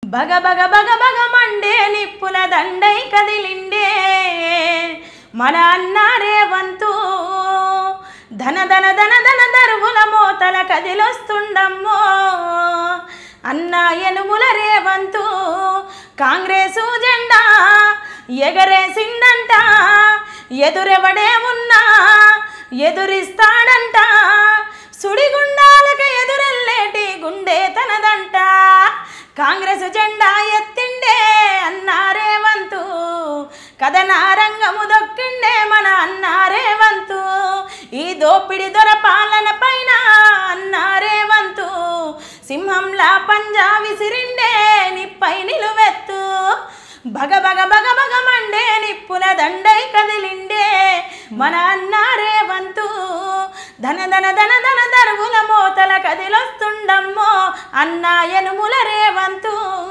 బగ బగ బగ బగ Monday నిప్పుల దండై కదిలిండే మన అన్న రేవంతు ధన ధన ధన ధన దరువుల మోతల కదిలొస్తుండమ్మో అన్న ఎనుముల రేవంతు కాంగ్రెసు జెండా ఎగరేసిందంట ఎదురెవడే ఉన్నా ఎదురిస్తాడంట సుడిగుండాలకు ఎదురెల్లేటి గుండె తనదంట కాంగ్రెస్ జెండా ఎత్తిండే అన్న రేవంతు కథనా రంగము దొక్కిండే మన అన్న రేవంతు ఈ దోపిడి దొర పాలన పైన అన్న రేవంతు సింహంలా పంజా విసిరిండే నిప్పై నిలువెత్తు బగ బగ బగ బగ మండే నిప్పుల దండై కదిలిండే మన అన్న రేవంతు ధన ధన ధన ధన దరువుల మోతల కదిలొస్తుండమ్మో అన్న ఎనుముల రేవంతు।